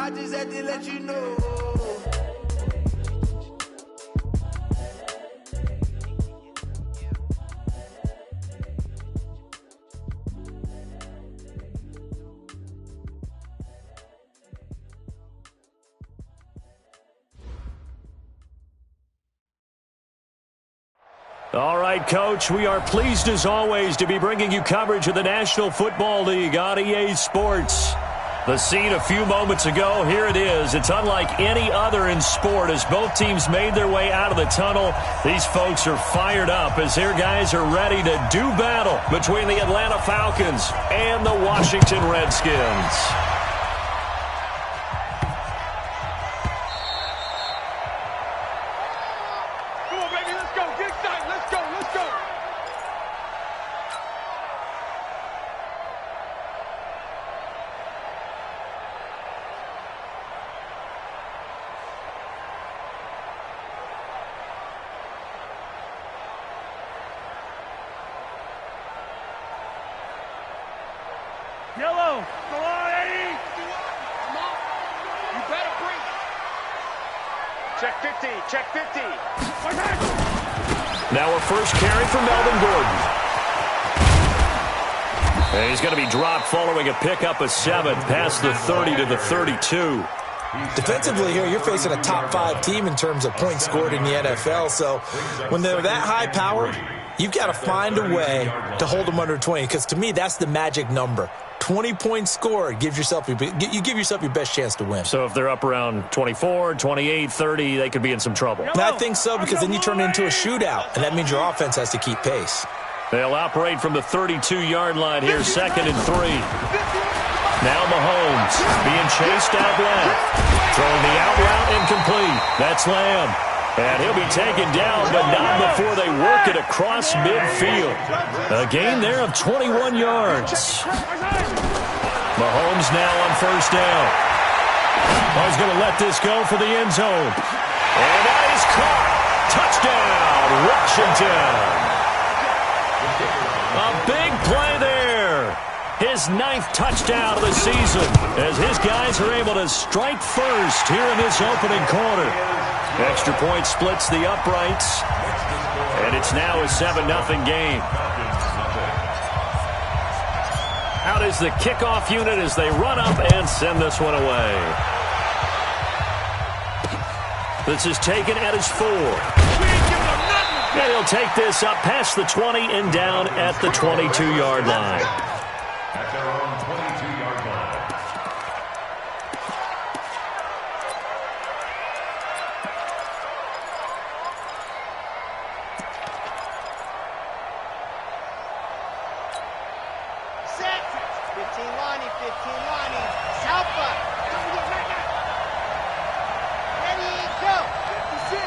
I just had to let you know. All right, Coach, we are pleased as always to be bringing you coverage of the National Football League on EA Sports. The scene a few moments ago, here it is. It's unlike any other in sport as both teams made their way out of the tunnel. These folks are fired up as their guys are ready to do battle between the Atlanta Falcons and the Washington Redskins. Yellow, go on, Eddie! Come on. You better bring it. Check 50, check 50. Now a first carry for Melvin Gordon. And he's going to be dropped following a pickup of 7 past the 30 to the 32. Defensively here, you're facing a top-5 team in terms of points scored in the NFL. So when they're that high powered, you've got to find a way to hold them under 20. Because to me, that's the magic number. 20 points scored, you give yourself your best chance to win. So if they're up around 24, 28, 30, they could be in some trouble. And I think so, because then you turn it into a shootout, and that means your offense has to keep pace. They'll operate from the 32-yard line here, 2nd and 3. Now Mahomes being chased out left. Throwing the out route incomplete. That's Lamb. And he'll be taken down, but not before they work it across midfield. A gain there of 21 yards. Mahomes now on first down. Oh, he's going to let this go for the end zone. And that is caught. Touchdown, Washington. A big play there. His 9th touchdown of the season as his guys are able to strike first here in this opening quarter. Extra point splits the uprights, and it's now a 7-0 game. Out is the kickoff unit as they run up and send this one away. This is taken at his 4. And he'll take this up past the 20 and down at the 22-yard line. At their own 22-yard line. Set. 15 Lonnie, 15 Lonnie. Salpa. Ready, go. 56.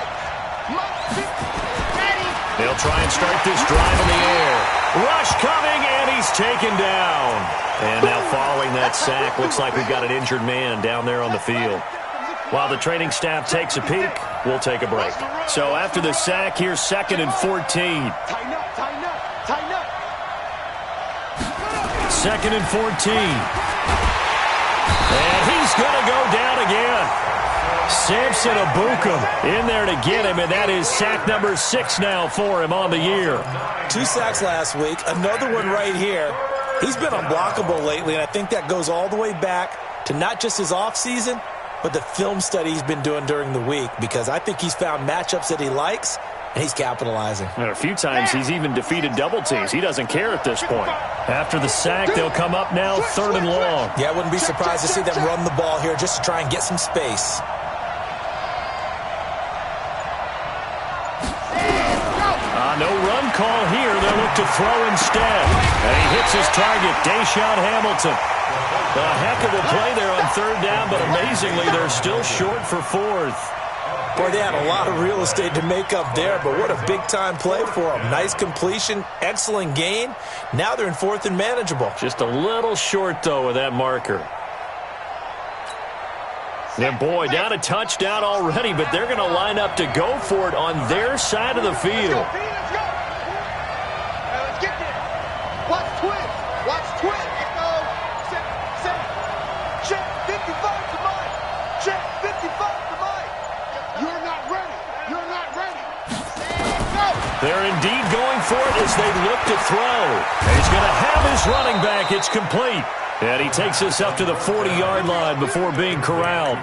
Ready. They'll try and start this drive in the air. Rush coming, and he's taken down. And now following that sack, looks like we've got an injured man down there on the field. While the training staff takes a peek, we'll take a break. So after the sack, here's 2nd and 14. Tighten up, tighten up, tighten up. 2nd and 14. And he's going to go down again. Samson Abukum in there to get him, and that is sack number 6 now for him on the year. 2 sacks last week, another one right here. He's been unblockable lately, and I think that goes all the way back to not just his offseason, but the film study he's been doing during the week, because I think he's found matchups that he likes, and he's capitalizing. And a few times he's even defeated double teams. He doesn't care at this point. After the sack, they'll come up now 3rd and long. Yeah, I wouldn't be surprised to see them run the ball here just to try and get some space. No run call here. They'll look to throw instead. And he hits his target, Deshaun Hamilton. A heck of a play there on 3rd down, but amazingly, they're still short for 4th. Boy, they had a lot of real estate to make up there, but what a big-time play for them. Nice completion, excellent gain. Now they're in 4th and manageable. Just a little short, though, with that marker. Yeah, boy, down a touchdown already, but they're going to line up to go for it on their side of the field. Let's go. Let's get there. Watch twin. Watch twin. Echo. Set. Check. 55 to mine. They're indeed going for it as they look to throw. He's going to have his running back. It's complete. And he takes us up to the 40-yard line before being corralled.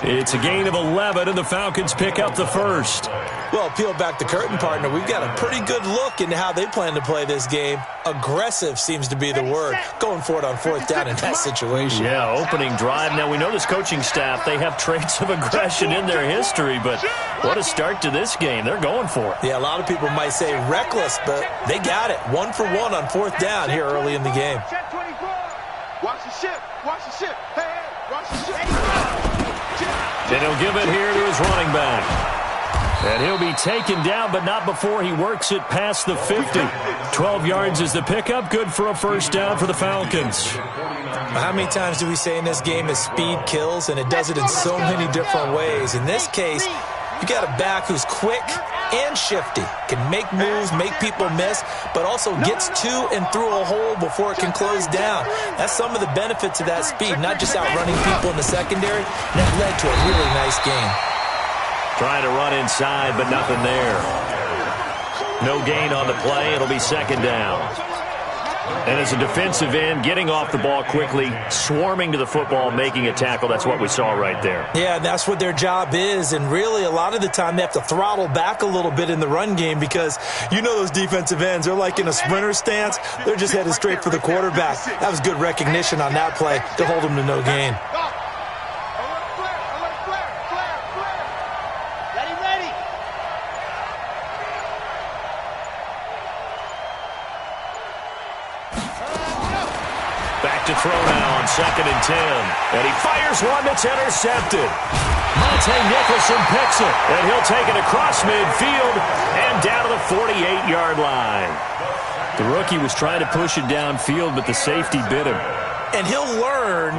It's a gain of 11, and the Falcons pick up the first. Well, peel back the curtain, partner. We've got a pretty good look into how they plan to play this game. Aggressive seems to be the word. Going for it on fourth down in that situation. Yeah, opening drive. Now, we know this coaching staff, they have traits of aggression in their history, but what a start to this game. They're going for it. Yeah, a lot of people might say reckless, but they got it. 1 for 1 on fourth down here early in the game. Watch the ship. Watch the ship. Hey, watch the ship. And he'll give it here to his running back. And he'll be taken down, but not before he works it past the 50. 12 yards is the pickup. Good for a first down for the Falcons. How many times do we say in this game that speed kills, and it does it in so many different ways? In this case, you got a back who's quick and shifty, can make moves, make people miss, but also gets to and through a hole before it can close down. That's some of the benefits of that speed, not just outrunning people in the secondary. That led to a really nice game. Trying to run inside, but nothing there. No gain on the play. It'll be second down. And as a defensive end, getting off the ball quickly, swarming to the football, making a tackle, that's what we saw right there. Yeah, that's what their job is, and really a lot of the time they have to throttle back a little bit in the run game because you know those defensive ends, they're like in a sprinter stance. They're just headed straight for the quarterback. That was good recognition on that play to hold them to no gain. To throw now on 2nd and 10. And he fires one that's intercepted. Monte Nicholson picks it. And he'll take it across midfield and down to the 48-yard line. The rookie was trying to push it downfield, but the safety bit him. And he'll learn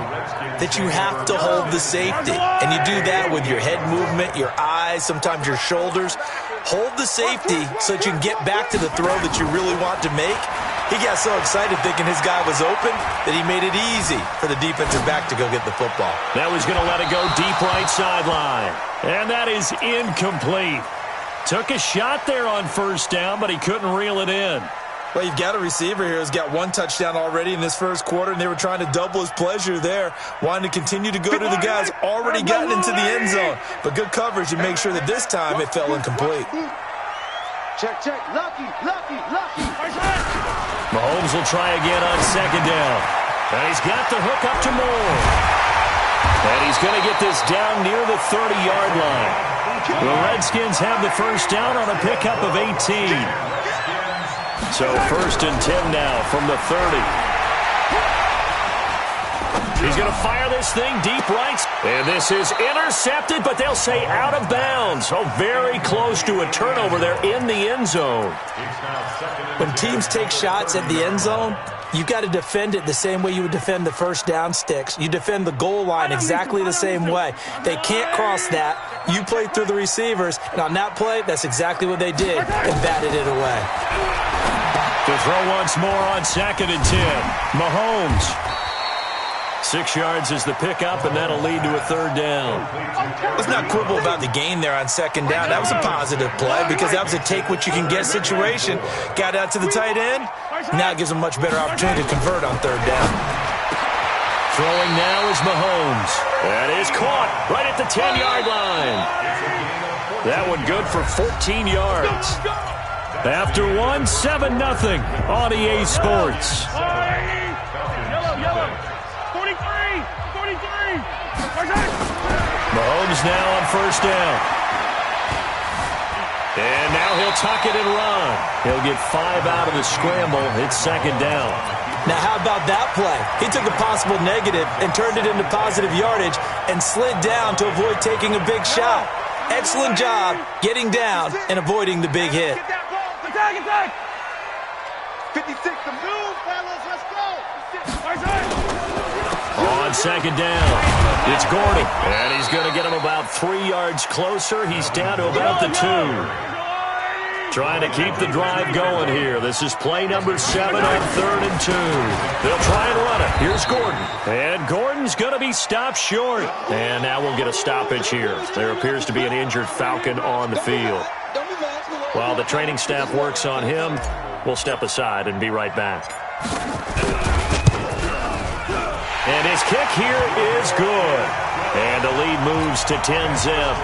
that you have to hold the safety. And you do that with your head movement, your eyes, sometimes your shoulders. Hold the safety so that you can get back to the throw that you really want to make. He got so excited thinking his guy was open that he made it easy for the defensive back to go get the football. Now he's going to let it go deep right sideline. And that is incomplete. Took a shot there on first down, but he couldn't reel it in. Well, you've got a receiver here who's got 1 touchdown already in this first quarter, and they were trying to double his pleasure there, wanting to continue to go to the guys already gotten into the end zone. But good coverage to make sure that this time it fell incomplete. Check, check. Lucky, lucky, lucky. Mahomes will try again on second down. And he's got the hook up to Moore. And he's going to get this down near the 30-yard line. The Redskins have the first down on a pickup of 18. So 1st and 10 now from the 30. He's going to fire this thing deep right. And this is intercepted, but they'll say out of bounds. So very close to a turnover there in the end zone. When teams take shots at the end zone, you've got to defend it the same way you would defend the first down sticks. You defend the goal line exactly the same way. They can't cross that. You play through the receivers, and on that play, that's exactly what they did and batted it away. To throw once more on 2nd and 10. Mahomes. 6 yards is the pickup, and that'll lead to a 3rd down. Let's not quibble about the gain there on 2nd down. That was a positive play because that was a take-what-you-can-get situation. Got out to the tight end. Now it gives them a much better opportunity to convert on 3rd down. Throwing now is Mahomes. That is caught right at the 10-yard line. That one good for 14 yards. After one, 7-0 on EA Sports. Mahomes now on first down. And now he'll tuck it and run. He'll get 5 out of the scramble. It's 2nd down. Now how about that play? He took a possible negative and turned it into positive yardage and slid down to avoid taking a big shot. Excellent job getting down and avoiding the big hit. Attack! 56 to move, fellas. Let's go. On 2nd down, it's Gordon. And he's going to get him about 3 yards closer. He's down to about the 2. Trying to keep the drive going here. This is play number 7 on 3rd and 2. They'll try and run it. Here's Gordon. And Gordon's going to be stopped short. And now we'll get a stoppage here. There appears to be an injured Falcon on the field. Don't be mad. While the training staff works on him, we'll step aside and be right back. And his kick here is good. And the lead moves to 10-zip.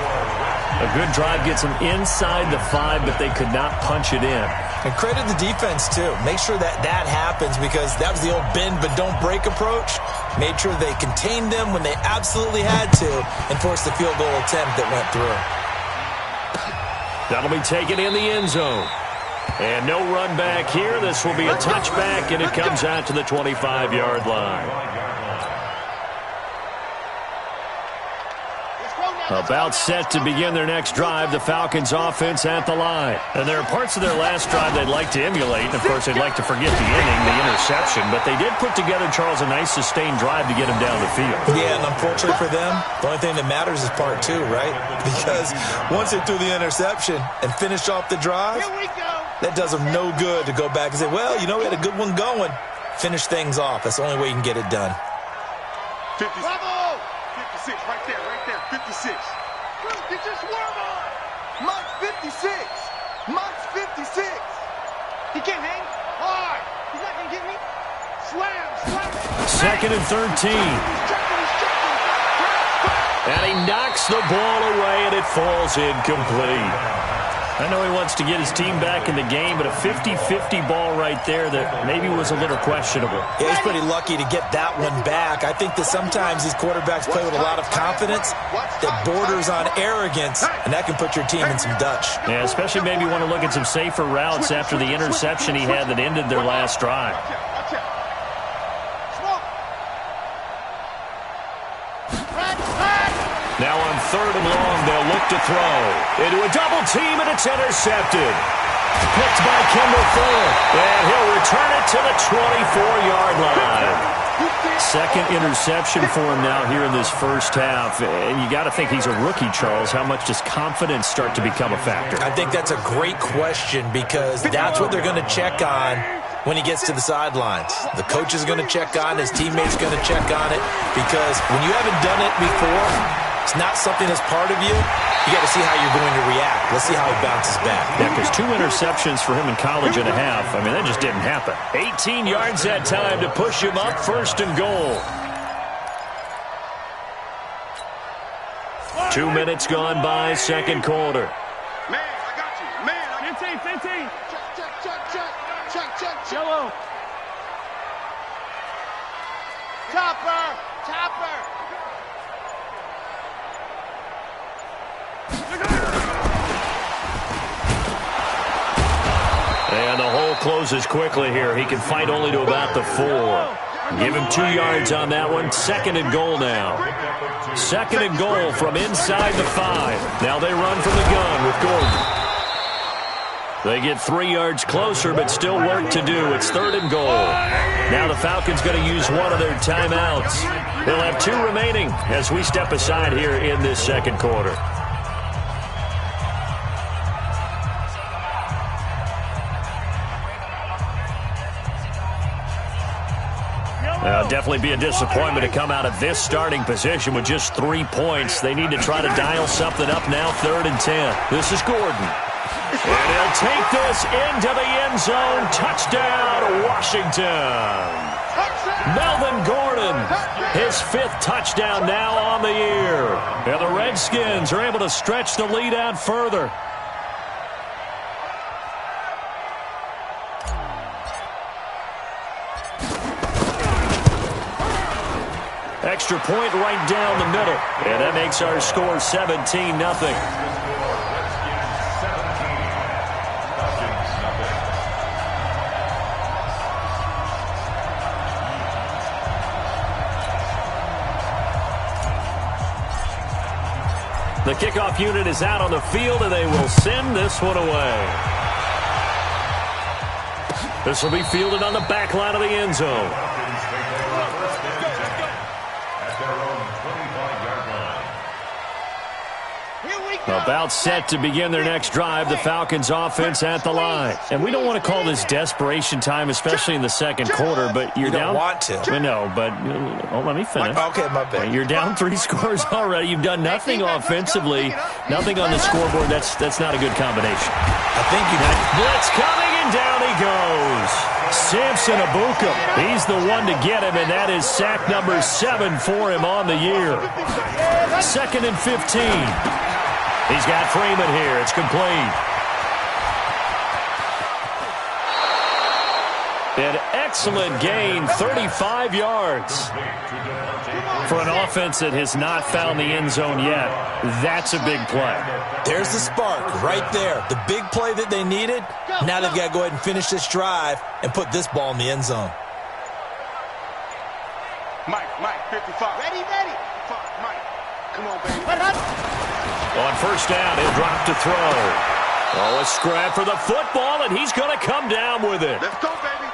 A good drive gets them inside the 5, but they could not punch it in. And credit the defense, too. Make sure that happens, because that was the old bend but don't break approach. Made sure they contained them when they absolutely had to and forced the field goal attempt that went through. That'll be taken in the end zone. And no run back here. This will be a touchback, and it comes out to the 25-yard line. About set to begin their next drive, the Falcons offense at the line. And there are parts of their last drive they'd like to emulate. And, of course, they'd like to forget the inning, the interception. But they did put together, Charles, a nice sustained drive to get him down the field. Yeah, and unfortunately for them, the only thing that matters is part 2, right? Because once they threw the interception and finished off the drive, that does them no good to go back and say, well, you know, we had a good one going. Finish things off. That's the only way you can get it done. 56, right there, 56. Get your swerve on. Monk's 56. Monk's 56. He can't hang. Hard. He's not going to get me. Slam. Second and 13. And he knocks the ball away, and it falls incomplete. I know he wants to get his team back in the game, but a 50-50 ball right there that maybe was a little questionable. Yeah, he's pretty lucky to get that one back. I think that sometimes these quarterbacks play with a lot of confidence that borders on arrogance, and that can put your team in some Dutch. Yeah, especially maybe want to look at some safer routes after the interception he had that ended their last drive. Now on third and long, they'll look to throw. Into a double team, and it's intercepted. Picked by Kendall Fuller. And he'll return it to the 24-yard line. Second interception for him now here in this first half. And you got to think he's a rookie, Charles. How much does confidence start to become a factor? I think that's a great question, because that's what they're going to check on when he gets to the sidelines. The coach is going to check on, his teammates going to check on it, because when you haven't done it before, it's not something that's part of you. You got to see how you're going to react. Let's see how he bounces back. Yeah, because 2 interceptions for him in college and a half. I mean, that just didn't happen. 18 yards that time to push him up, first and goal. 2 minutes gone by, second quarter. Man, I got you. Man, 15. Check. Yellow. Chopper. And the hole closes quickly here. He can fight only to about the 4. Give him 2 yards on that one. Second and goal now. Second and goal from inside the 5. Now they run from the gun with Gordon. They get 3 yards closer, but still work to do. It's third and goal. Now the Falcons going to use one of their timeouts. They'll have 2 remaining as we step aside here in this second quarter. Definitely be a disappointment to come out of this starting position with just 3 points. They need to try to dial something up now, third and 10. This is Gordon. And he'll take this into the end zone. Touchdown, Washington. Melvin Gordon, his 5th touchdown now on the year. And the Redskins are able to stretch the lead out further. Extra point right down the middle. And that makes our score 17-0. The kickoff unit is out on the field, and they will send this one away. This will be fielded on the back line of the end zone. Here we About set to begin their next drive, the Falcons offense at the line. And we don't want to call this desperation time, especially in the second quarter, but you're down. You don't want to. No, but let me finish. Okay, my bad. You're down 3 scores already. You've done nothing offensively, nothing on the scoreboard. That's not a good combination. I think you got blitz coming, and down he goes. Samson Abuka. He's the one to get him, and that is sack number 7 for him on the year. 2nd and 15. He's got Freeman here. It's complete. An excellent gain, 35 yards. For an offense that has not found the end zone yet, that's a big play. There's the spark right there. The big play that they needed. Now they've got to go ahead and finish this drive and put this ball in the end zone. Mike, 55. Ready. Mike, come on, baby. On first down, he'll drop to throw. Oh, a scrap for the football, and he's going to come down with it. Let's go, baby.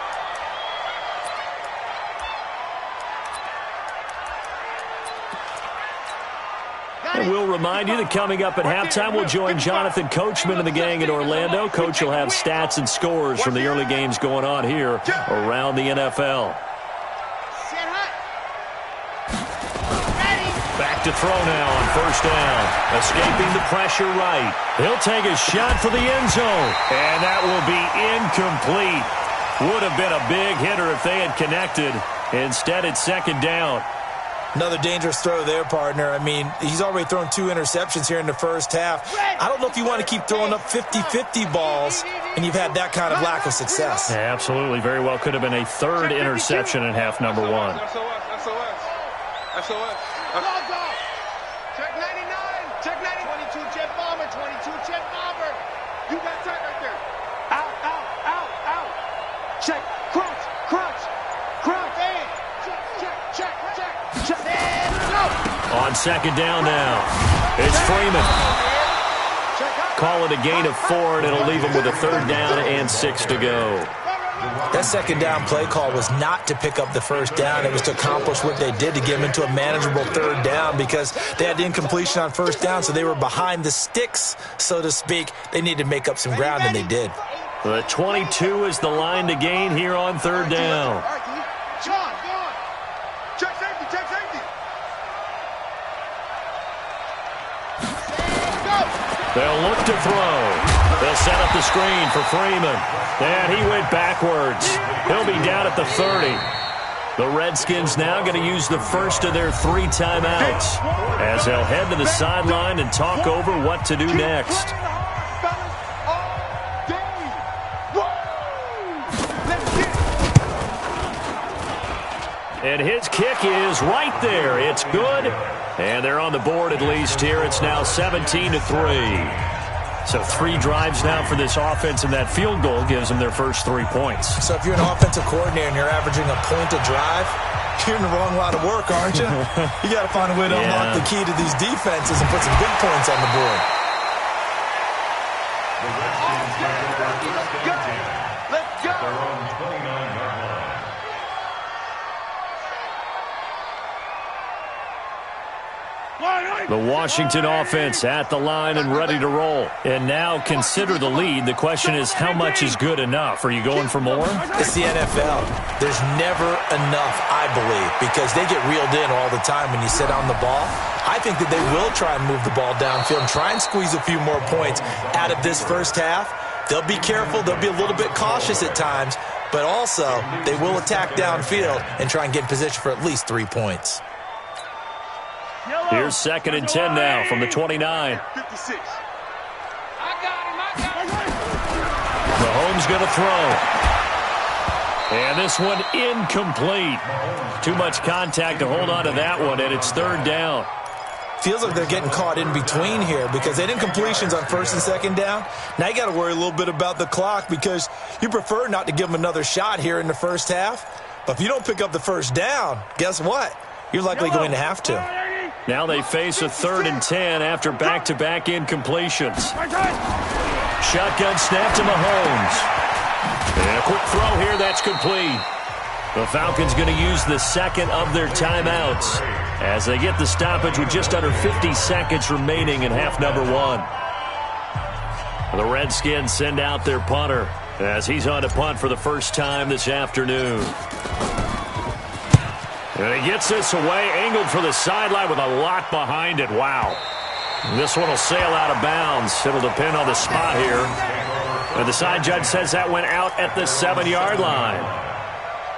And we'll remind you that coming up at halftime, we'll join Jonathan Coachman and the gang in Orlando. Coach will have stats and scores from the early games going on here around the NFL. Back to throw now on first down. Escaping the pressure right. He'll take a shot for the end zone. And that will be incomplete. Would have been a big hitter if they had connected. Instead, it's 2nd down. Another dangerous throw there, partner. I mean, he's already thrown 2 interceptions here in the first half. I don't know if you want to keep throwing up 50-50 balls, and you've had that kind of lack of success. Yeah, absolutely. Very well could have been a 3rd interception in half number 1. SOS. Check 99. Check 90. 22 jet bomber. 22 jet bomber. You got tight right there. Out. Check. Crunch. And check. And go. On 2nd down now. It's Freeman. Call it a gain of 4, and it'll leave him with a 3rd down and 6 to go. That 2nd down play call was not to pick up the first down. It was to accomplish what they did to get them into a manageable 3rd down because they had the incompletion on first down, so they were behind the sticks, so to speak. They needed to make up some ground, and they did. The 22 is the line to gain here on 3rd down. Check safety. They'll look to throw. They'll set up the screen for Freeman. And he went backwards. He'll be down at the 30. The Redskins now going to use the first of their 3 timeouts as they'll head to the sideline and talk over what to do next. And his kick is right there. It's good. And they're on the board at least here. It's now 17-3. So 3 drives now for this offense, and that field goal gives them their first 3 points. So if you're an offensive coordinator and you're averaging a point a drive, you're in the wrong line of work, aren't you? You got to find a way to unlock the key to these defenses and put some big points on the board. Let's go. The Washington offense at the line and ready to roll. And now consider the lead. The question is, how much is good enough? Are you going for more? It's the NFL. There's never enough, I believe, because they get reeled in all the time when you sit on the ball. I think that they will try and move the ball downfield and try and squeeze a few more points out of this first half. They'll be careful. They'll be a little bit cautious at times, but also they will attack downfield and try and get in position for at least 3 points. Here's 2nd and 10 now from the 29. 56. Mahomes going to throw. And this one incomplete. Too much contact to hold on to that one, and it's 3rd down. Feels like they're getting caught in between here because they didn't completions on 1st and 2nd down. Now you got to worry a little bit about the clock because you prefer not to give them another shot here in the first half. But if you don't pick up the first down, guess what? You're likely going to have to. Now they face a 3rd and 10 after back-to-back incompletions. Shotgun snap to Mahomes. And a quick throw here, that's complete. The Falcons going to use the 2nd of their timeouts as they get the stoppage with just under 50 seconds remaining in half number 1. The Redskins send out their punter as he's on to punt for the first time this afternoon. And he gets this away, angled for the sideline with a lot behind it. Wow. This one will sail out of bounds. It'll depend on the spot here. And the side judge says that went out at the 7-yard line.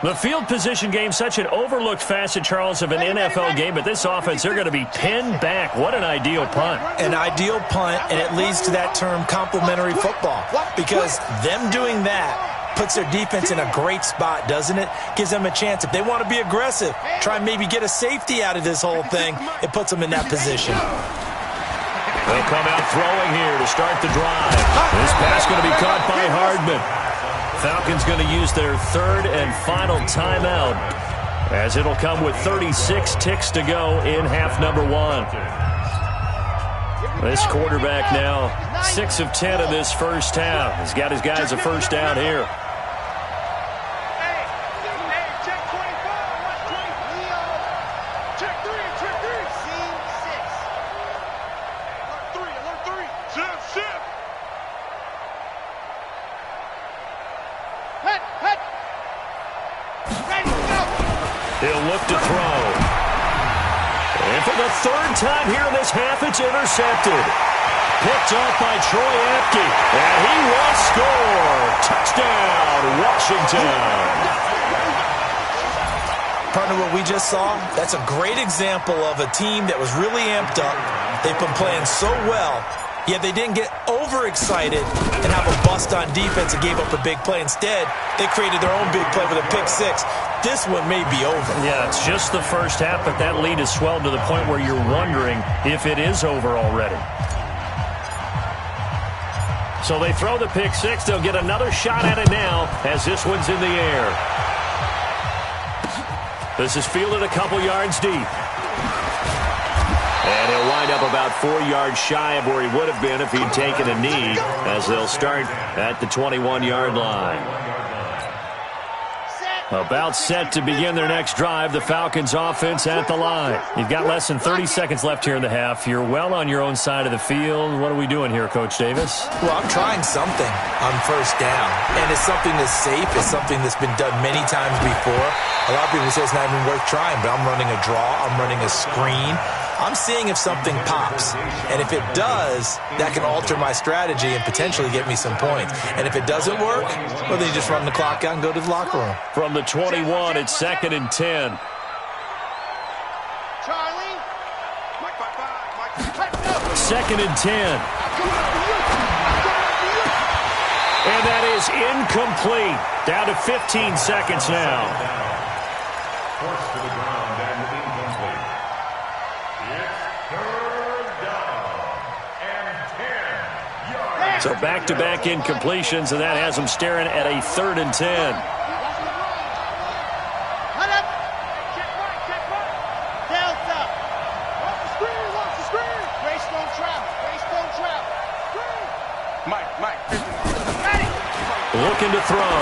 The field position game, such an overlooked facet, Charles, of an NFL game, but this offense, they're going to be pinned back. What an ideal punt. An ideal punt, and it leads to that term complementary football, because them doing that puts their defense in a great spot, doesn't it? Gives them a chance. If they want to be aggressive, try and maybe get a safety out of this whole thing, it puts them in that position. They'll come out throwing here to start the drive. This pass going to be caught by Hardman. Falcons going to use their third and final timeout, as it'll come with 36 ticks to go in half number 1. This quarterback now 6 of 10 in this first half. He's got his guys a first down here. He'll look to throw. And for the third time here in this half, it's intercepted. Picked off by Troy Apke. And he will score. Touchdown, Washington. Partner, what we just saw, that's a great example of a team that was really amped up. They've been playing so well, yet they didn't get overexcited and have a bust on defense and gave up a big play. Instead, they created their own big play with a pick 6. This one may be over. Yeah, it's just the first half, but that lead has swelled to the point where you're wondering if it is over already. So they throw the pick 6. They'll get another shot at it now as this one's in the air. This is fielded a couple yards deep. And he'll wind up about 4 yards shy of where he would have been if he'd taken a knee, as they'll start at the 21-yard line. About set to begin their next drive, the Falcons offense at the line. You've got less than 30 seconds left here in the half. You're well on your own side of the field. What are we doing here, Coach Davis? Well, I'm trying something on first down, and it's something that's safe. It's something that's been done many times before. A lot of people say it's not even worth trying, but I'm running a draw. I'm running a screen. I'm seeing if something pops, and if it does, that can alter my strategy and potentially get me some points. And if it doesn't work, well, then you just run the clock out and go to the locker room. From the 21, it's 2nd and 10. Charlie. 2nd and 10. And that is incomplete. Down to 15 seconds now. Forced to the ground and incomplete. It's 3rd down and 10 yards. So back-to-back incompletions, and that has them staring at a 3rd and 10. Looking to throw.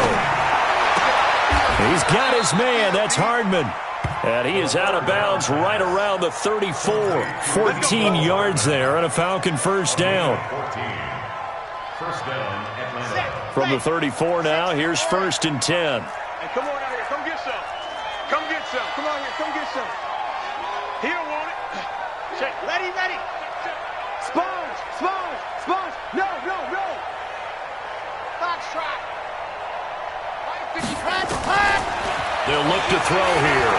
He's got his man. That's Hardman. And he is out of bounds right around the 34. 14 yards there and a Falcon first down. 14. First down, Atlanta. From the 34 now, here's 1st and 10. Hey, come on out here. Come get some. Come get some. Come on here. Come get some. He don't want it. Check. Ready, ready. Sponge, sponge, sponge. No, no, no. Fox trot. They'll look to throw here.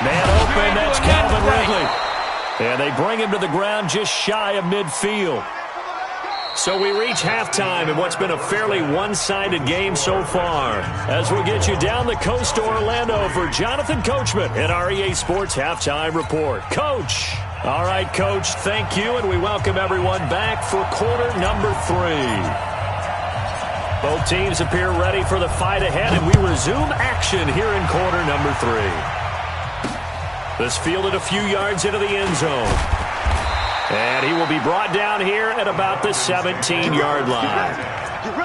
Man open, that's Calvin Ridley. And they bring him to the ground just shy of midfield. So we reach halftime in what's been a fairly one-sided game so far. As we'll get you down the coast to Orlando for Jonathan Coachman in our EA Sports Halftime Report. Coach. All right, Coach, thank you, and we welcome everyone back for quarter number 3. Both teams appear ready for the fight ahead, and we resume action here in quarter number 3. This fielded a few yards into the end zone. And he will be brought down here at about the 17-yard line. At their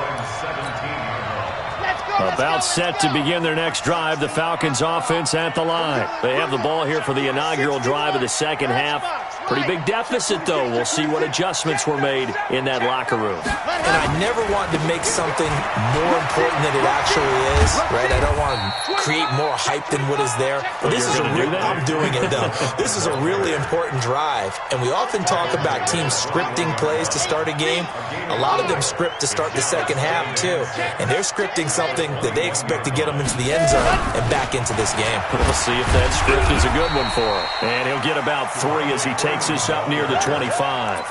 own 17-yard line. Let's go! About set to begin their next drive, the Falcons offense at the line. They have the ball here for the inaugural drive of the second half. Pretty big deficit, though. We'll see what adjustments were made in that locker room. And I never want to make something more important than it actually is, right? I don't want to create more hype than what is there. But this is I'm doing it, though. This is a really important drive. And we often talk about teams scripting plays to start a game. A lot of them script to start the second half, too. And they're scripting something that they expect to get them into the end zone and back into this game. We'll see if that script is a good one for him. And he'll get about 3 as he takes this up near the 25.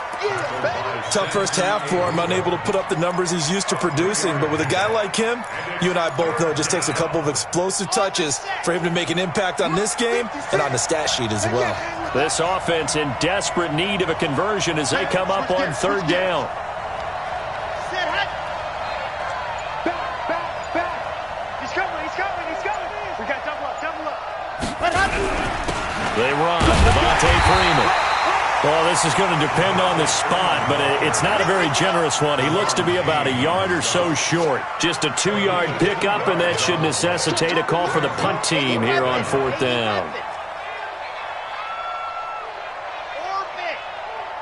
Tough first half for him, unable to put up the numbers he's used to producing. But with a guy like him, you and I both know it just takes a couple of explosive touches for him to make an impact on this game and on the stat sheet as well. This offense in desperate need of a conversion as they come up on third down. They run. Devontae Freeman. Well, this is going to depend on the spot, but it's not a very generous one. He looks to be about a yard or so short. Just a 2-yard pickup, and that should necessitate a call for the punt team here on fourth down.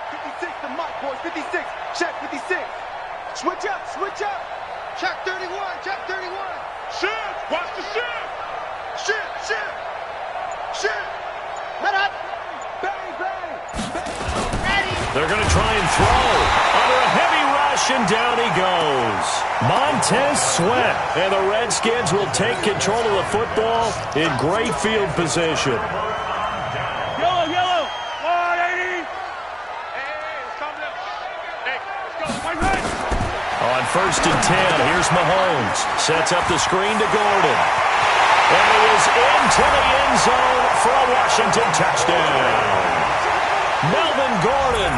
56 to Mike, boys. 56. Check 56. Switch up, switch up. Check 31, check 31. Shift. Watch the shift. Shift, shift. Shift. Let up. Bang, bang. They're going to try and throw. Under a heavy rush, and down he goes. Montez Sweat. And the Redskins will take control of the football in great field position. Yellow, yellow. 180. Hey, it's coming up. Hey, let's go. Right, right. On first and 10, here's Mahomes. Sets up the screen to Gordon. And he is into the end zone for a Washington touchdown. Melvin Gordon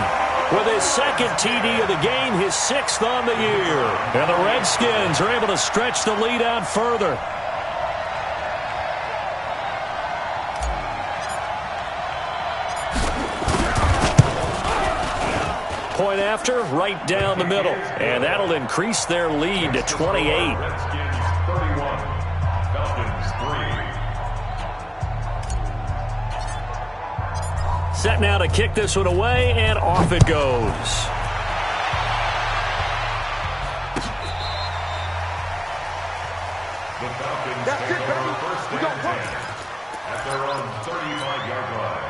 with his second TD of the game, his 6th on the year. And the Redskins are able to stretch the lead out further. Point after, right down the middle. And that'll increase their lead to 28. Redskins 31, Falcons 3. Set now to kick this one away, and off it goes. The Falcons That's take it, baby. over first We and got 10 at their own 35-yard line.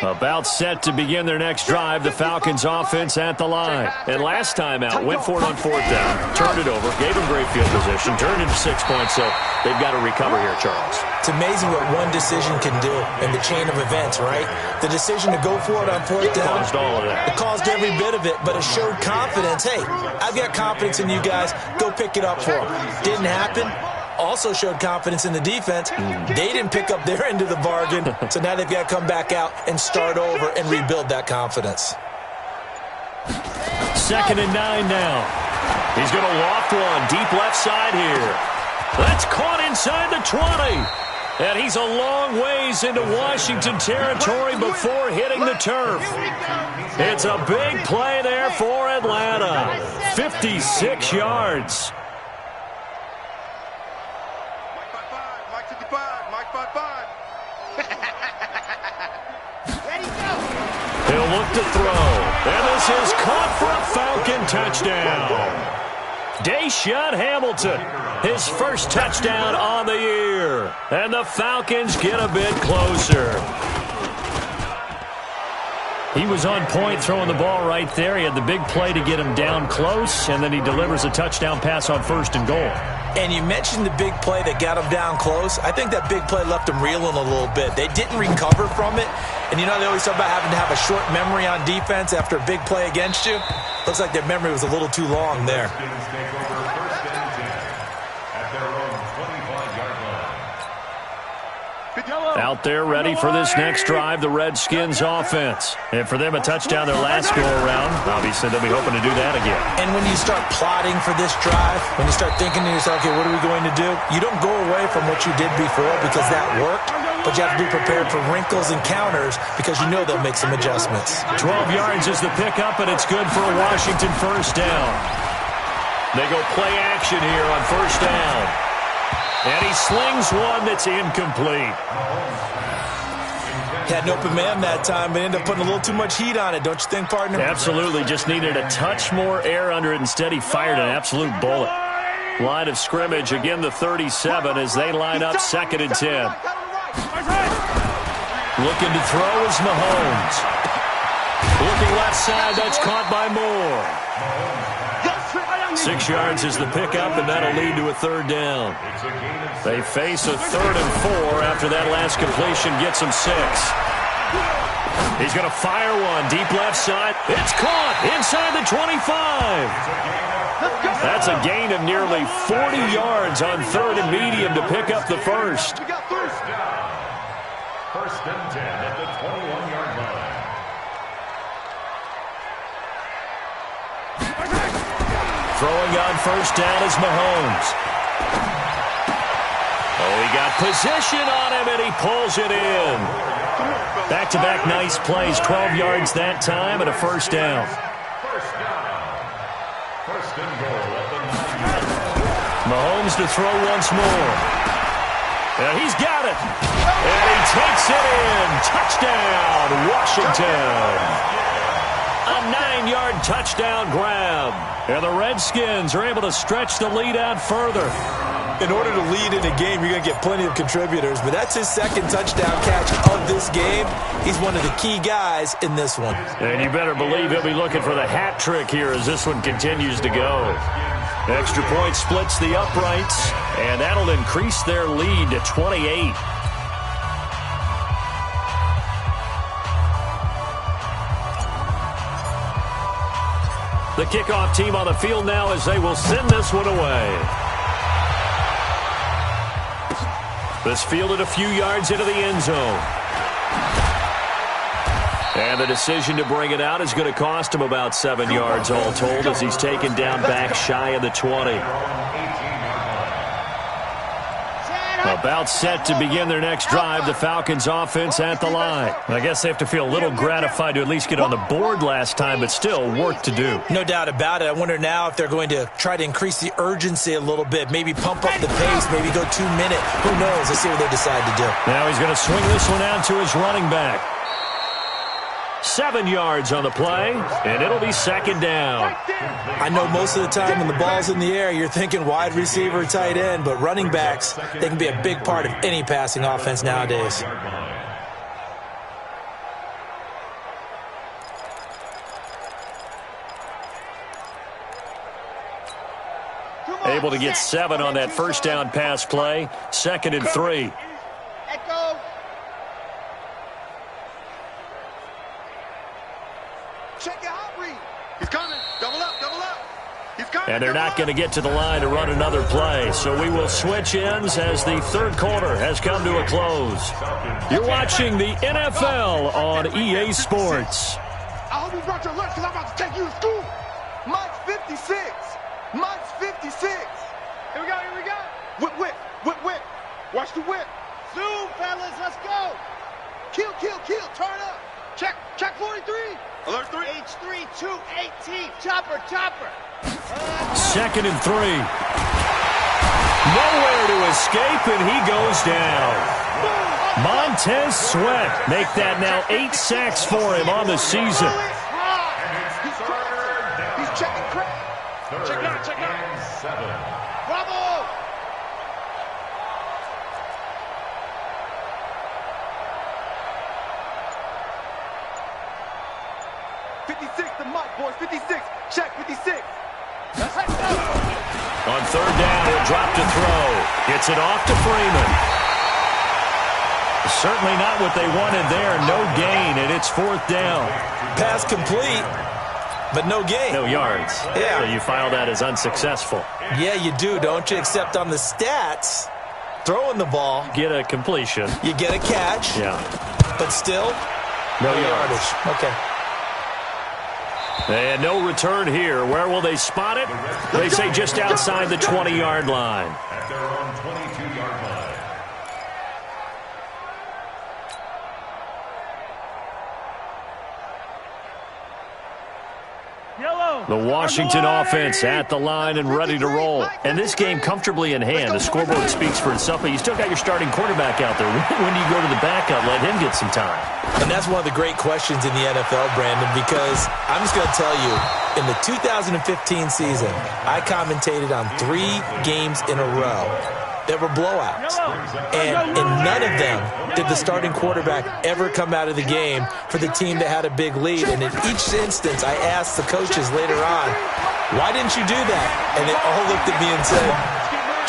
About set to begin their next drive, the Falcons offense at the line. And last time out, went for it on fourth down, turned it over, gave them great field position, turned it to 6 points, so they've got to recover here, Charles. It's amazing what one decision can do in the chain of events, right? The decision to go for it on fourth down. Caused all of that. It caused every bit of it, but it showed confidence. Hey, I've got confidence in you guys. Go pick it up for them. Didn't happen. Also showed confidence in the defense. They didn't pick up their end of the bargain, so now they've got to come back out and start over and rebuild that confidence. 2nd and 9 now. He's going to loft one deep left side here. That's caught inside the 20. And he's a long ways into Washington territory before hitting the turf. It's a big play there for Atlanta. 56 yards. Mike 55, Mike 55. Ready, go. He'll look to throw. And this is caught for a Falcon touchdown. Deshaun Hamilton, his first touchdown on the year. And the Falcons get a bit closer. He was on point throwing the ball right there. He had the big play to get him down close, and then he delivers a touchdown pass on 1st and goal. And you mentioned the big play that got him down close. I think that big play left him reeling a little bit. They didn't recover from it. And you know they always talk about having to have a short memory on defense after a big play against you. Looks like their memory was a little too long there. Redskins take over first and 10 at their own 25-yard line. Out there ready for this next drive, the Redskins offense. And for them, a touchdown their last go-around. Obviously, they'll be hoping to do that again. And when you start plotting for this drive, when you start thinking to yourself, okay, what are we going to do? You don't go away from what you did before because that worked. but you have to be prepared for wrinkles and counters because you know they'll make some adjustments. 12 yards is the pickup, and it's good for a Washington first down. They go play action here on first down. And he slings one that's incomplete. Had an open man that time, but ended up putting a little too much heat on it, don't you think, partner? Absolutely. Just needed a touch more air under it. Instead, he fired an absolute bullet. Line of scrimmage, again the 37 as they line up 2nd and 10. Looking to throw is Mahomes. Looking left side, that's caught by Moore. 6 yards is the pickup, and that'll lead to a 3rd down. They face a 3rd and 4 after that last completion gets them 6. He's going to fire one deep left side. It's caught inside the 25. That's a gain of nearly 40 yards on 3rd and medium to pick up the first. First and 10 at the 21-yard line. Throwing on first down is Mahomes. Oh, he got position on him, and he pulls it in. Back-to-back nice plays, 12 yards that time, and a first down. First and goal at the 9-yard line. Mahomes to throw once more. And he's got it. And he takes it in. Touchdown, Washington. A 9-yard touchdown grab. And the Redskins are able to stretch the lead out further. In order to lead in a game, you're going to get plenty of contributors, but that's his 2nd touchdown catch of this game. He's one of the key guys in this one. And you better believe he'll be looking for the hat trick here as this one continues to go. Extra point splits the uprights, and that'll increase their lead to 28. The kickoff team on the field now as they will send this one away. This fielded a few yards into the end zone. And the decision to bring it out is going to cost him about 7 yards all told as he's taken down back shy of the 20. About set to begin their next drive, the Falcons offense at the line. I guess they have to feel a little gratified to at least get on the board last time, but still work to do. No doubt about it. I wonder now if they're going to try to increase the urgency a little bit, maybe pump up the pace, maybe go 2 minute. Who knows? Let's see what they decide to do. Now he's going to swing this one out to his running back. 7 yards on the play, and it'll be 2nd down. I know most of the time when the ball's in the air, you're thinking wide receiver, tight end, but running backs, they can be a big part of any passing offense nowadays. Able to get 7 on that first down pass play. 2nd and 3. Check your hot read. He's coming. Double up, double up. He's coming. And they're not going to get to the line to run another play. So we will switch ends as the 3rd quarter has come to a close. You're watching the NFL on EA Sports. I hope you brought your lunch because I'm about to take you to school. Mike's 56. Mike's 56. Here we go, here we go. Whip, whip, whip, whip. Watch the whip. Zoom, fellas, let's go. Kill, kill, kill. Turn up. Check, check 43. Alert 3. H3, 218. Chopper, chopper. 2nd and 3. Nowhere to escape, and he goes down. Montez Sweat make that now 8 sacks for him on the season. He's checking crap. Check out, check out. 7. Bravo. The Mike boys, 56. Check 56. On 3rd down, he'll drop to throw. Gets it off to Freeman. Certainly not what they wanted there. No gain, and it's 4th down. Pass complete, but no gain. No yards. Yeah. So you file that as unsuccessful. Yeah, you do, don't you? Except on the stats, throwing the ball, Get a completion. you get a catch, Yeah. but still, No no yards. yardage. Okay. And no return here. Where will they spot it? They say just outside the 20-yard line. At their own 22-yard line. The Washington offense at the line and ready to roll. And this game comfortably in hand. The scoreboard speaks for itself, but you still got your starting quarterback out there. When do you go to the backup, let him get some time? And that's one of the great questions in the NFL, Brandon, because I'm just going to tell you, in the 2015 season, I commentated on 3 games in a row that were blowouts. And in none of them did the starting quarterback ever come out of the game for the team that had a big lead. And in each instance, I asked the coaches later on, why didn't you do that? And they all looked at me and said,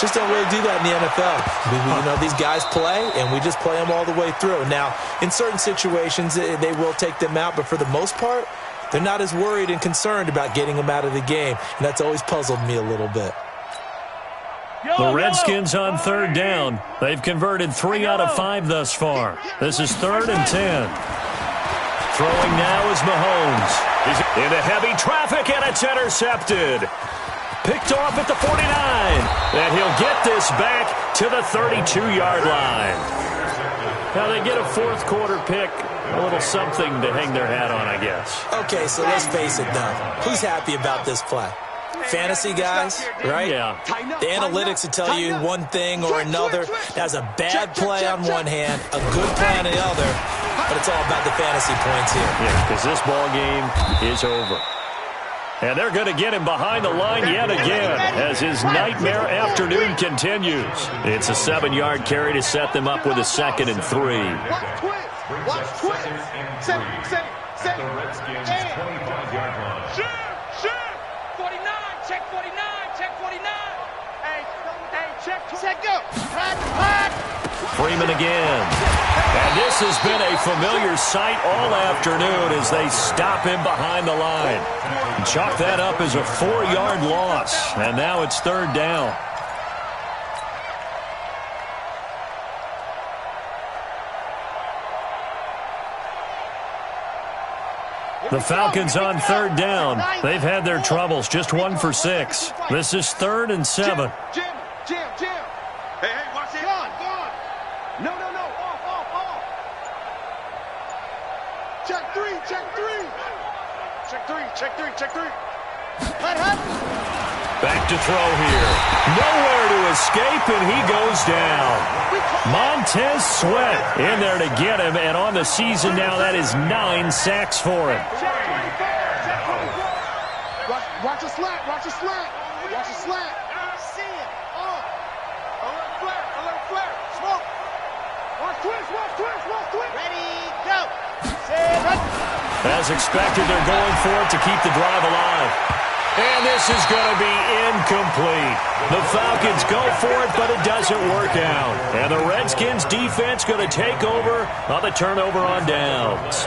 just don't really do that in the NFL. You know, these guys play, and we just play them all the way through. Now, in certain situations, they will take them out, but for the most part, they're not as worried and concerned about getting them out of the game. And that's always puzzled me a little bit. The Redskins on third down. They've converted 3 out of 5 thus far. This is 3rd and 10. Throwing now is Mahomes. He's into heavy traffic, and it's intercepted. Picked off at the 49. And he'll get this back to the 32-yard line. Now they get a fourth quarter pick. A little something to hang their hat on, I guess. Okay, so let's face it now. Who's happy about this play? Fantasy guys, right? Yeah. The analytics will tell you one thing or another. That's a bad play on one hand, a good play on the other, but it's all about the fantasy points here. Yeah, because this ball game is over. And they're going to get him behind the line yet again as his nightmare afternoon continues. It's a 7-yard carry to set them up with a 2nd and 3. Watch twist. Set. The Redskins' 25-yard line. Shoot. 49. Check 49. Check 49. Hey, check go. Hot. Freeman again. And this has been a familiar sight all afternoon as they stop him behind the line. Chalk that up as a 4-yard loss. And now it's 3rd down. The Falcons on 3rd down. They've had their troubles, just 1 for 6. This is 3rd and 7. Jim. Hey, watch it. Gone. No. Off. Check three. Back to throw here. Nowhere to escape, and he goes down. Montez Sweat in there to get him, and on the season now, that is 9 sacks for him. Watch a slant. See it. Alert flare. Smoke. Watch twist. Ready, go. As expected, they're going for it to keep the drive alive. And this is going to be incomplete. The Falcons go for it, but it doesn't work out. And the Redskins defense going to take over on the turnover on downs.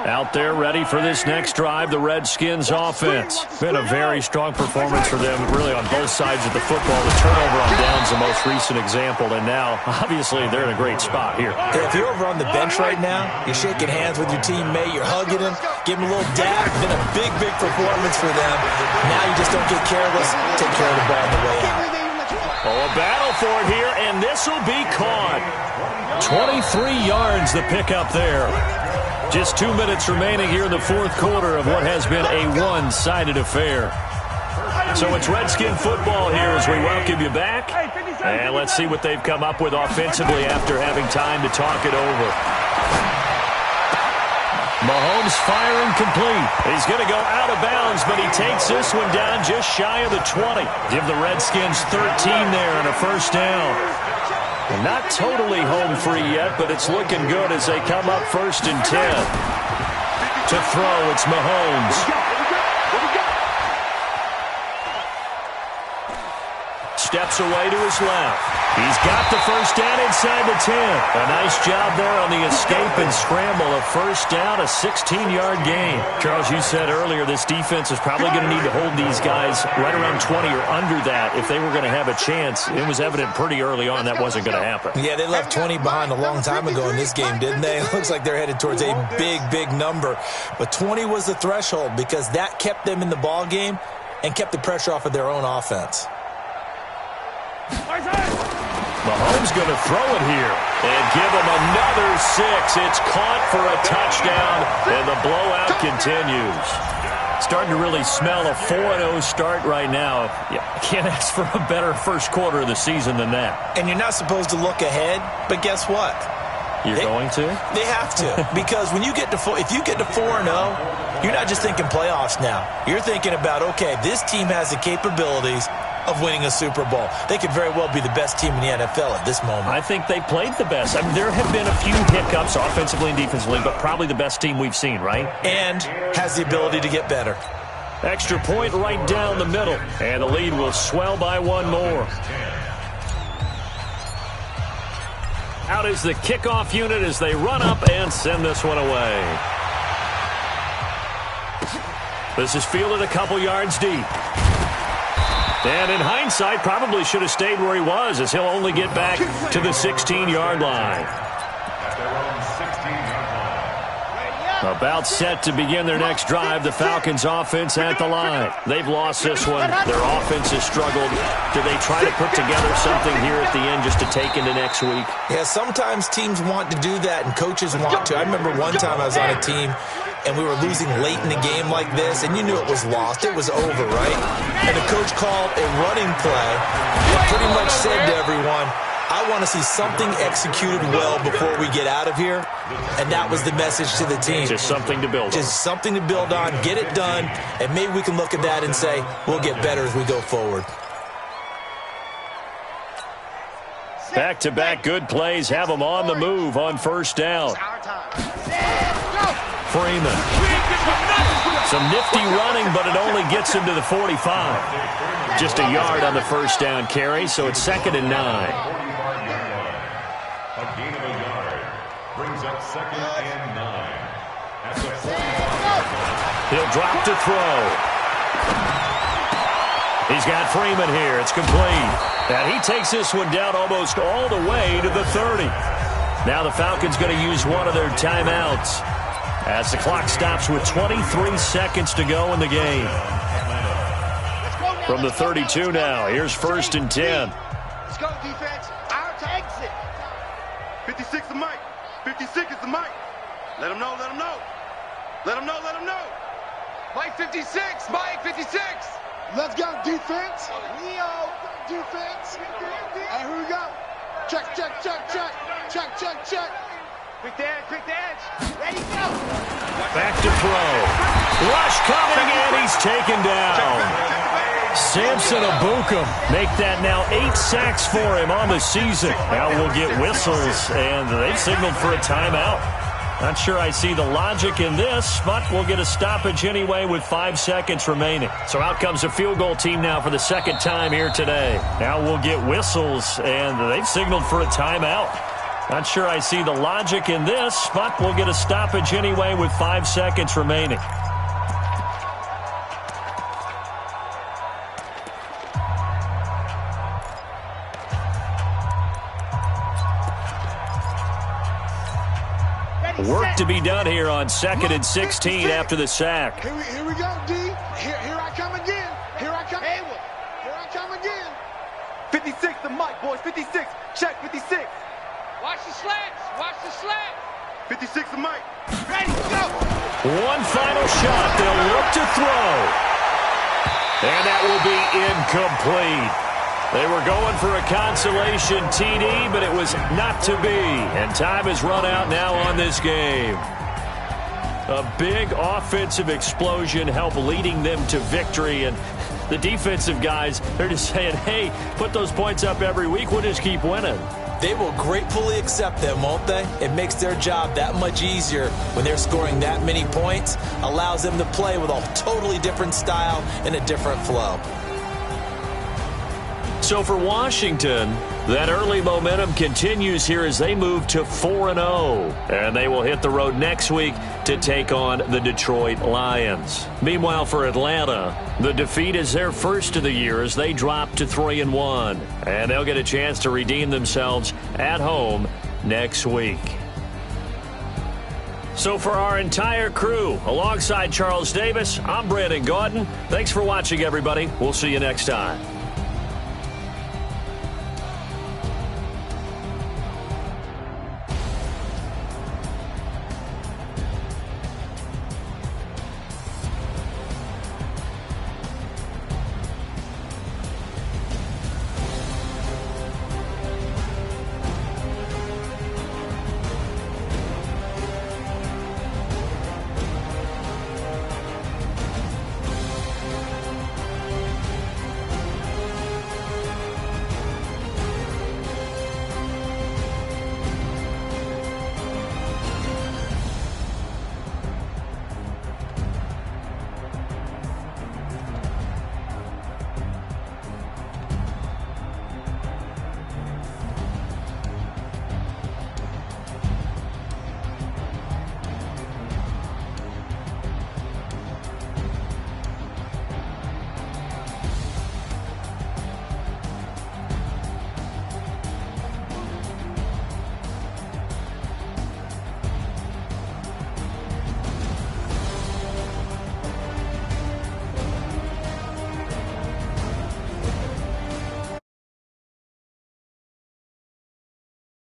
Out there ready for this next drive, the Redskins offense. Been a very strong performance for them, really on both sides of the football. The turnover on downs the most recent example, and now, obviously, they're in a great spot here. If you're over on the bench right now, you're shaking hands with your teammate, you're hugging him, giving him a little dab. Been a big performance for them. Now you just don't get careless. Take care of the ball on the way out. Oh, a battle for it here, and this will be caught. 23 yards the pickup there. Just 2 minutes remaining here in the fourth quarter of what has been a one-sided affair. So it's Redskin football here as we welcome you back. And let's see what they've come up with offensively after having time to talk it over. Mahomes firing complete. He's going to go out of bounds, but he takes this one down just shy of the 20. Give the Redskins 13 there and a first down. Well, not totally home free yet, but it's looking good as they come up 1st and 10. To throw, it's Mahomes. Steps away to his left. He's got the first down inside the 10. A nice job there on the escape and scramble. A first down, a 16-yard gain. Charles, you said earlier this defense is probably going to need to hold these guys right around 20 or under that if they were going to have a chance. It was evident pretty early on that wasn't going to happen. Yeah, they left 20 behind a long time ago in this game, didn't they? It looks like they're headed towards a big number. But 20 was the threshold because that kept them in the ball game and kept the pressure off of their own offense. Mahomes going to throw it here and give him another 6. It's caught for a touchdown, and the blowout continues. Starting to really smell a 4-0 start right now. You can't ask for a better first quarter of the season than that. And you're not supposed to look ahead, but guess what? You're going to? They have to, because when you get to if you get to 4-0, you're not just thinking playoffs now. You're thinking about, okay, this team has the capabilities of winning a Super Bowl. They could very well be the best team in the NFL at this moment. I think they played the best. I mean, there have been a few hiccups offensively and defensively, but probably the best team we've seen, right? And has the ability to get better. Extra point right down the middle, and the lead will swell by one more. Out is the kickoff unit as they run up and send this one away. This is fielded a couple yards deep. And in hindsight, probably should have stayed where he was, as he'll only get back to the 16-yard line. About set to begin their next drive, the Falcons offense at the line. They've lost this one. Their offense has struggled. Do they try to put together something here at the end just to take into next week? Yeah, sometimes teams want to do that and coaches want to. I remember one time I was on a team and we were losing late in the game like this, and you knew it was lost. It was over, right? And the coach called a running play and pretty much said to everyone, I want to see something executed well before we get out of here. And that was the message to the team. Just something to build on. Just something to build on, get it done, and maybe we can look at that and say, we'll get better as we go forward. Back-to-back good plays have them on the move on first down. Freeman. Some nifty running, but it only gets him to the 45. Just a yard on the first down carry, so it's 2nd and 9. A gain of a yard brings up 2nd and 9. At the 45. He'll drop to throw. He's got Freeman here. It's complete. And he takes this one down almost all the way to the 30. Now the Falcons going to use one of their timeouts as the clock stops with 23 seconds to go in the game. From the 32 now, here's 1st and 10. Let's go, defense. Our to exit. 56 is Mike. 56 is the Mike. Let him know, let him know. Let him know, let him know. Mike 56, Mike 56. Let's go, defense. Leo, defense. All right, here we go. Check, check, check, check. Check, check, check. Quick the edge, quick the edge. Ready, go. Back to throw. Rush coming, and he's taken down. Samson Abukum make that now 8 sacks for him on the season. Now we'll get whistles, and they've signaled for a timeout. Not sure I see the logic in this, but we'll get a stoppage anyway with 5 seconds remaining. So out comes a field goal team now for the 2nd time here today. Now we'll get whistles, and they've signaled for a timeout. Not sure I see the logic in this, but we'll get a stoppage anyway with 5 seconds remaining. Work to be done here on 2nd and 16 after the sack. Here we go, D. Here I come again. Here I come. Here I come again. 56 the Mike, boys. 56. Check 56. Watch the slants. Watch the slants. 56 the Mike. Ready, go. One final shot. They'll look to throw. And that will be incomplete. They were going for a consolation TD, but it was not to be. And time has run out now on this game. A big offensive explosion helped leading them to victory. And the defensive guys, they're just saying, hey, put those points up every week. We'll just keep winning. They will gratefully accept them, won't they? It makes their job that much easier when they're scoring that many points. Allows them to play with a totally different style and a different flow. So for Washington, that early momentum continues here as they move to 4-0. And they will hit the road next week to take on the Detroit Lions. Meanwhile, for Atlanta, the defeat is their first of the year as they drop to 3-1. And they'll get a chance to redeem themselves at home next week. So for our entire crew, alongside Charles Davis, I'm Brandon Gaudin. Thanks for watching, everybody. We'll see you next time.